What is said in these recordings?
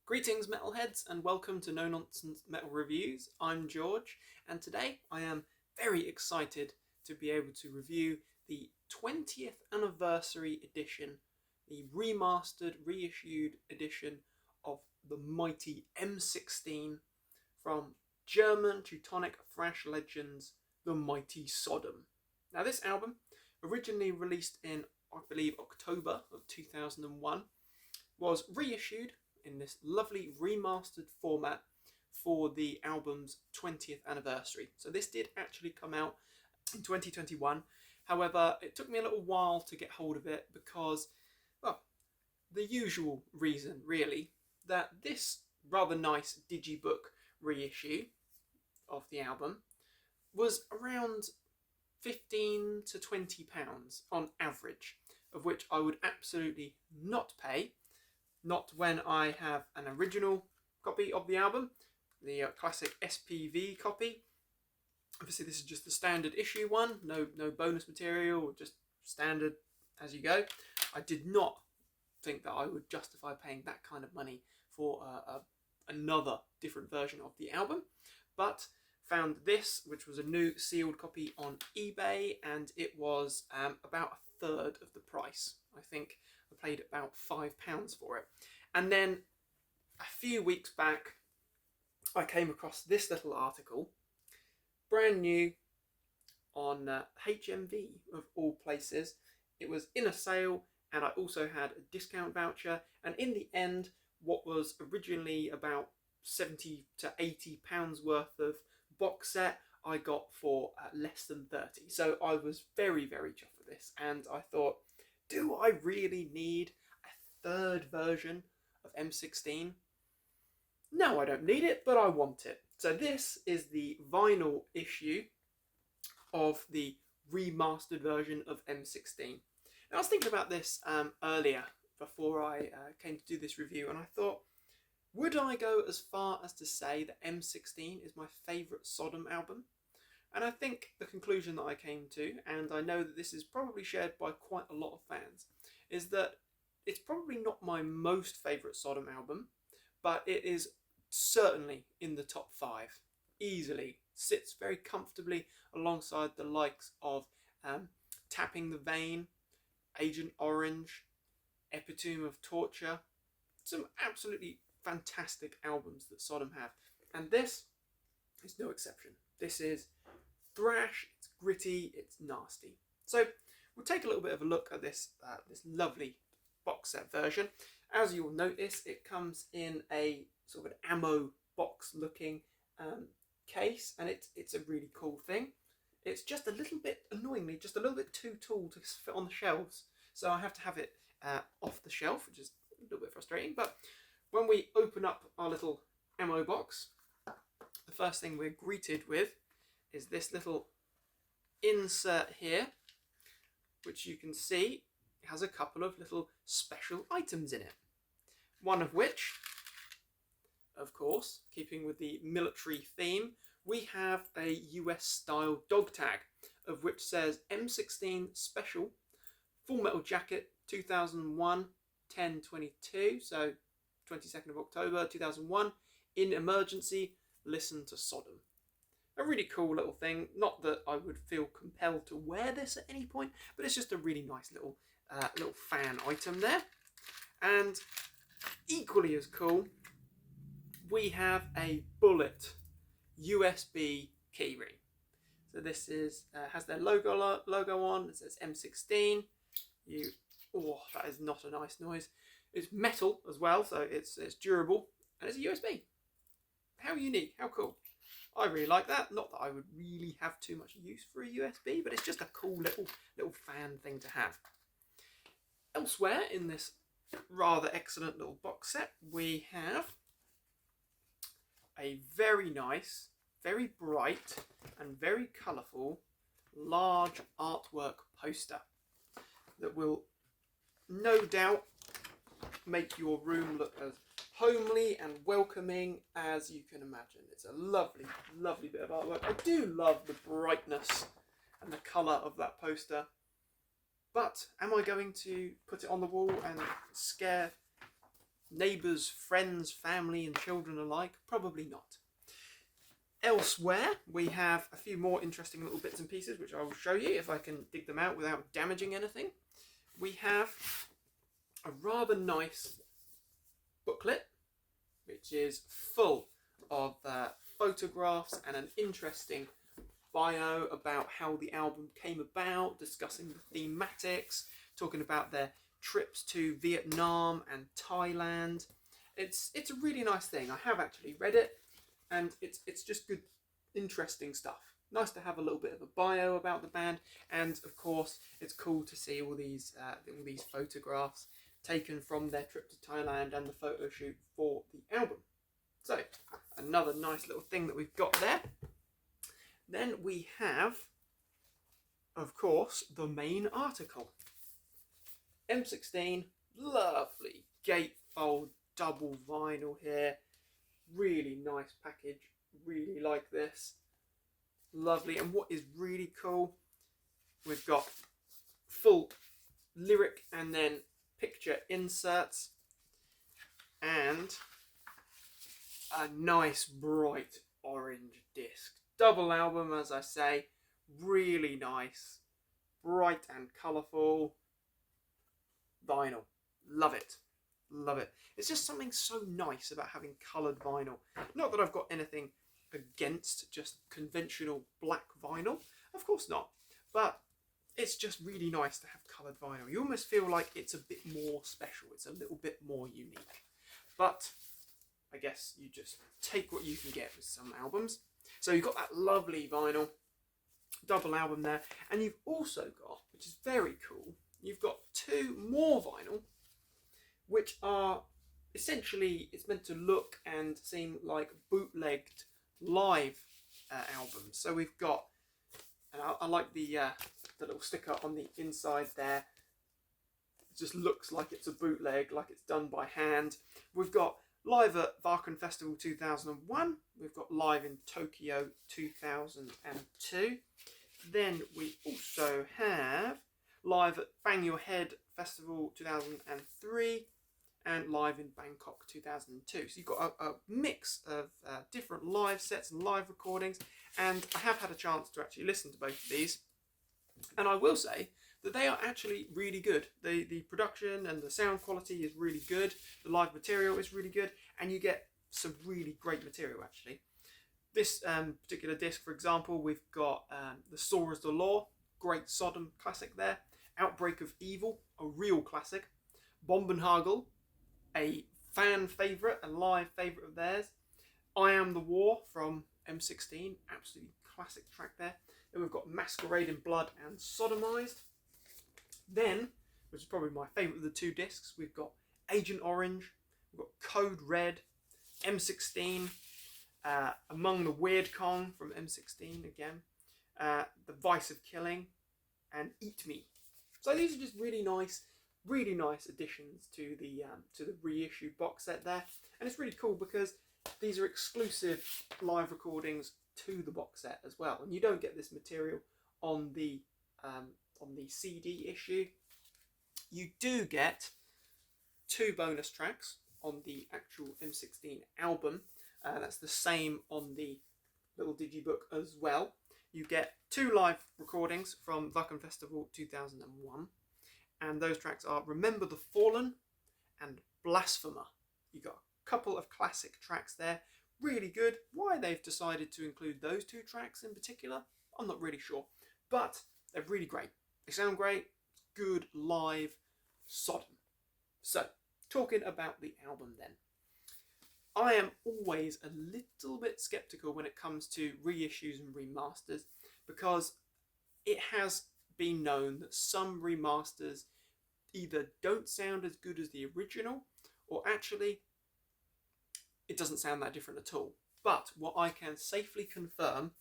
Greetings metalheads and welcome to No Nonsense Metal Reviews. I'm George and today I am very excited to be able to review the 20th anniversary edition, the remastered, reissued edition of the mighty M-16 from German Teutonic thrash legends, the mighty Sodom. Now this album, originally released in I believe October of 2001, was reissued in this lovely remastered format for the album's 20th anniversary. So this did actually come out in 2021. However, it took me a little while to get hold of it because, well, the usual reason really, that this rather nice digibook reissue of the album was around 15 to 20 pounds on average, of which I would absolutely not pay. Not when I have an original copy of the album, the classic SPV copy. Obviously this is just the standard issue one, no bonus material, just standard as you go. I did not think that I would justify paying that kind of money for another different version of the album, but found this, which was a new sealed copy on eBay, and it was about a third of the price. I think I paid about £5 for it. And then a few weeks back, I came across this little article, brand new, on HMV of all places. It was in a sale, and I also had a discount voucher. And in the end, what was originally about 70 to 80 pounds worth of box set, I got for less than 30. So I was very, very chuffed with this, and I thought, do I really need a third version of M16? No, I don't need it, but I want it. So this is the vinyl issue of the remastered version of M16. Now I was thinking about this earlier before I came to do this review, and I thought, would I go as far as to say that M16 is my favourite Sodom album? And I think the conclusion that I came to, and I know that this is probably shared by quite a lot of fans, is that it's probably not my most favourite Sodom album, but it is certainly in the top 5. Easily sits very comfortably alongside the likes of Tapping the Vein, Agent Orange, Epitome of Torture. Some absolutely fantastic albums that Sodom have, and this is no exception. This is thrash, it's gritty, it's nasty. So we'll take a little bit of a look at this this lovely box set version. As you'll notice, it comes in a sort of an ammo box looking case, and it's a really cool thing. It's just a little bit, annoyingly, just a little bit too tall to fit on the shelves, so I have to have it off the shelf, which is a little bit frustrating. But when we open up our little ammo box, the first thing we're greeted with is this little insert here, which you can see has a couple of little special items in it. One of which, of course, keeping with the military theme, we have a US style dog tag, of which says M16 Special, Full Metal Jacket 2001, 10/22, so 22nd of October 2001, in emergency, listen to Sodom. A really cool little thing. Not that I would feel compelled to wear this at any point, but it's just a really nice little fan item there. And equally as cool, we have a bullet USB keyring. So this is has their logo on. It says M16. Oh, that is not a nice noise. It's metal as well, so it's durable, and it's a USB. How unique, how cool. I really like that. Not that I would really have too much use for a USB, but it's just a cool little fan thing to have. Elsewhere in this rather excellent little box set, we have a very nice, very bright, and very colourful large artwork poster that will no doubt make your room look as homely and welcoming as you can imagine. It's a lovely, lovely bit of artwork. I do love the brightness and the colour of that poster. But am I going to put it on the wall and scare neighbours, friends, family and children alike? Probably not. Elsewhere, we have a few more interesting little bits and pieces, which I will show you if I can dig them out without damaging anything. We have a rather nice booklet, which is full of photographs and an interesting bio about how the album came about, discussing the thematics, talking about their trips to Vietnam and Thailand. It's a really nice thing. I have actually read it, and it's just good, interesting stuff. Nice to have a little bit of a bio about the band, and of course it's cool to see all these photographs taken from their trip to Thailand and the photo shoot for the album. So another nice little thing that we've got there. Then we have, of course, the main article. M-16, lovely gatefold double vinyl here. Really nice package. Really like this. Lovely. And what is really cool, we've got full lyric and then picture inserts, and a nice bright orange disc. Double album, as I say, really nice, bright and colourful vinyl. Love it. Love it. It's just something so nice about having coloured vinyl. Not that I've got anything against just conventional black vinyl. Of course not. But it's just really nice to have coloured vinyl. You almost feel like it's a bit more special. It's a little bit more unique. But I guess you just take what you can get with some albums. So you've got that lovely vinyl double album there. And you've also got, which is very cool, you've got two more vinyl, which are essentially, it's meant to look and seem like bootlegged live albums. So we've got, and I like the little sticker on the inside there. It just looks like it's a bootleg, like it's done by hand. We've got live at Wacken Festival 2001. We've got live in Tokyo 2002. Then we also have live at Bang Your Head Festival 2003 and live in Bangkok 2002. So you've got a mix of different live sets and live recordings, and I have had a chance to actually listen to both of these, and I will say that they are actually really good. The production and the sound quality is really good, the live material is really good, and you get some really great material actually. This particular disc, for example, we've got The Saw is the Law, great Sodom classic there, Outbreak of Evil, a real classic, Bombenhagel, a fan favourite, a live favourite of theirs, I Am the War from M-16, absolutely classic track there. Then we've got Masquerade in Blood and Sodomized. Then, which is probably my favourite of the two discs, we've got Agent Orange, we've got Code Red, M-16, Among the Weird Kong from M-16 again, The Vice of Killing, and Eat Me. So these are just really nice additions to the reissue box set there, and it's really cool because these are exclusive live recordings to the box set as well, and you don't get this material on the CD issue. You do get two bonus tracks on the actual M-16 album. That's the same on the little digibook as well. You get two live recordings from Wacken Festival 2001. And those tracks are Remember the Fallen and Blasphemer. You got a couple of classic tracks there, really good. Why they've decided to include those two tracks in particular, I'm not really sure, but they're really great. They sound great, good live Sodom. So, talking about the album then. I am always a little bit skeptical when it comes to reissues and remasters, because it has been known that some remasters either don't sound as good as the original, or actually it doesn't sound that different at all. But what I can safely confirm,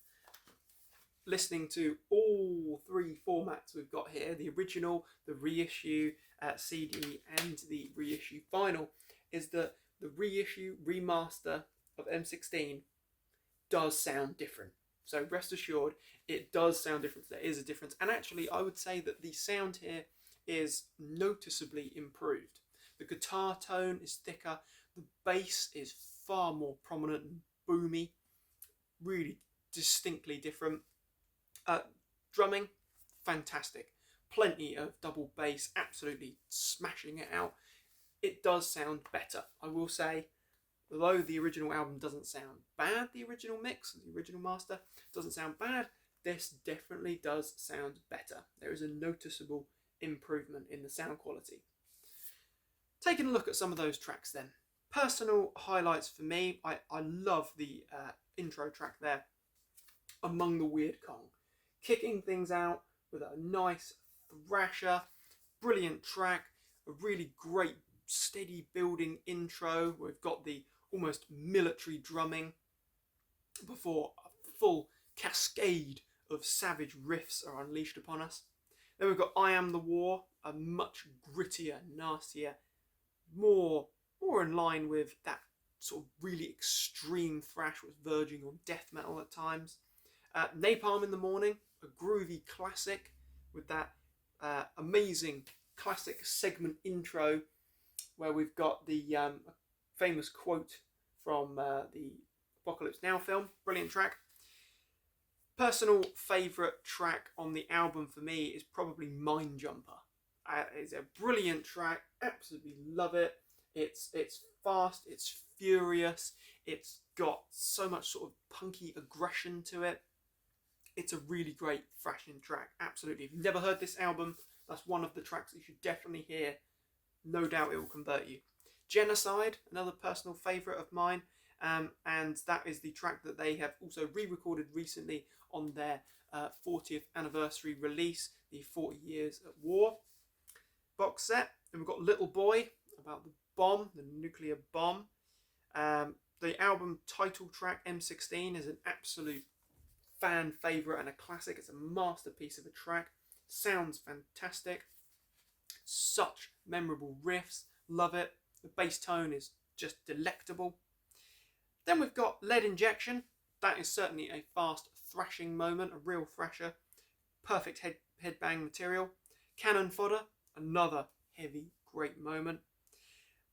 listening to all three formats we've got here, the original, the reissue CD and the reissue vinyl, is that the reissue remaster of M-16 does sound different. So rest assured, it does sound different. There is a difference. And actually, I would say that the sound here is noticeably improved. The guitar tone is thicker. The bass is far more prominent and boomy. Really distinctly different. Drumming, fantastic. Plenty of double bass, absolutely smashing it out. It does sound better, I will say. Although the original album doesn't sound bad, the original mix, the original master doesn't sound bad, this definitely does sound better. There is a noticeable improvement in the sound quality. Taking a look at some of those tracks then. Personal highlights for me, I love the intro track there, Among the Weird Kong. Kicking things out with a nice thrasher, brilliant track, a really great steady building intro. We've got the almost military drumming before a full cascade of savage riffs are unleashed upon us. Then we've got I Am the War, a much grittier, nastier, more in line with that sort of really extreme thrash was verging on death metal at times. Napalm in the Morning, a groovy classic with that amazing classic segment intro where we've got the famous quote from the Apocalypse Now film. Brilliant track. Personal favourite track on the album for me is probably Mind Jumper. It's a brilliant track, absolutely love it. It's fast, it's furious, it's got so much sort of punky aggression to it. It's a really great thrashing track, absolutely. If you've never heard this album, that's one of the tracks that you should definitely hear. No doubt it will convert you. Genocide, another personal favourite of mine, and that is the track that they have also re-recorded recently on their 40th anniversary release, the 40 Years at War box set. And we've got Little Boy, about the bomb, the nuclear bomb. The album title track, M-16, is an absolute fan favourite and a classic. It's a masterpiece of a track. Sounds fantastic. Such memorable riffs. Love it. The bass tone is just delectable. Then we've got Lead Injection. That is certainly a fast thrashing moment, a real thrasher. Perfect headbang material. Cannon Fodder, another heavy, great moment.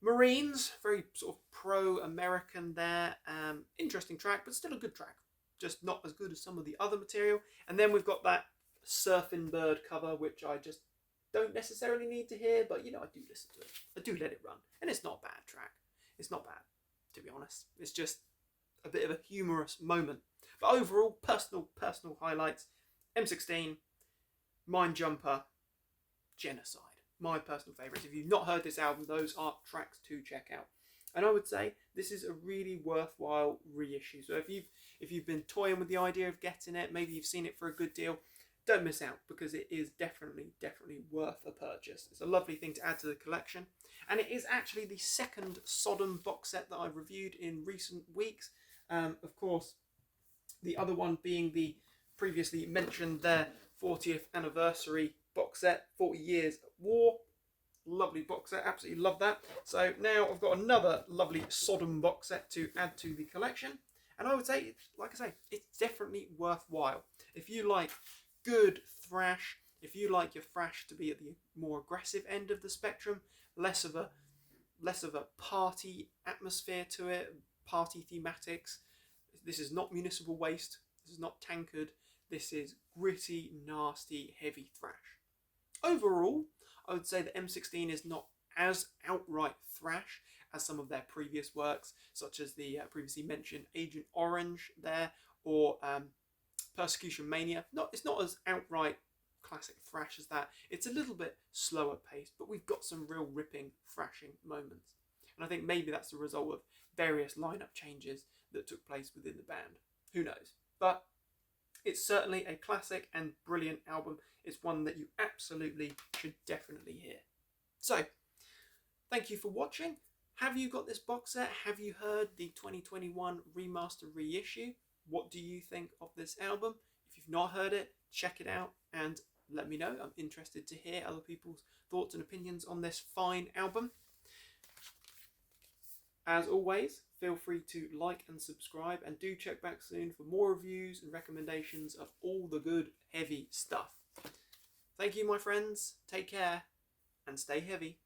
Marines, very sort of pro-American there. Interesting track, but still a good track. Just not as good as some of the other material. And then we've got that Surfing Bird cover, which I just don't necessarily need to hear, but you know, I do listen to it. I do let it run. And it's not a bad track. It's not bad, to be honest. It's just a bit of a humorous moment. But overall, personal highlights. M-16, Mind Jumper, Genocide. My personal favourites. If you've not heard this album, those are tracks to check out. And I would say this is a really worthwhile reissue. So if you've been toying with the idea of getting it, maybe you've seen it for a good deal, don't miss out, because it is definitely worth a purchase. It's a lovely thing to add to the collection. And it is actually the second Sodom box set that I've reviewed in recent weeks. Of course, the other one being the previously mentioned their 40th anniversary box set, 40 Years at War. Lovely box set, absolutely love that. So now I've got another lovely Sodom box set to add to the collection. And I would say, like I say, it's definitely worthwhile. If you like good thrash, if you like your thrash to be at the more aggressive end of the spectrum, less of a party atmosphere to it, party thematics. This is not Municipal Waste, this is not Tankard, this is gritty, nasty, heavy thrash. Overall, I would say that M-16 is not as outright thrash as some of their previous works, such as the previously mentioned Agent Orange there, or Persecution Mania. It's not as outright classic thrash as that. It's a little bit slower paced, but we've got some real ripping, thrashing moments. And I think maybe that's the result of various lineup changes that took place within the band. Who knows? But it's certainly a classic and brilliant album. It's one that you absolutely should definitely hear. So, thank you for watching. Have you got this box set? Have you heard the 2021 remaster reissue? What do you think of this album? If you've not heard it, check it out and let me know. I'm interested to hear other people's thoughts and opinions on this fine album. As always, feel free to like and subscribe, and do check back soon for more reviews and recommendations of all the good, heavy stuff. Thank you, my friends. Take care and stay heavy.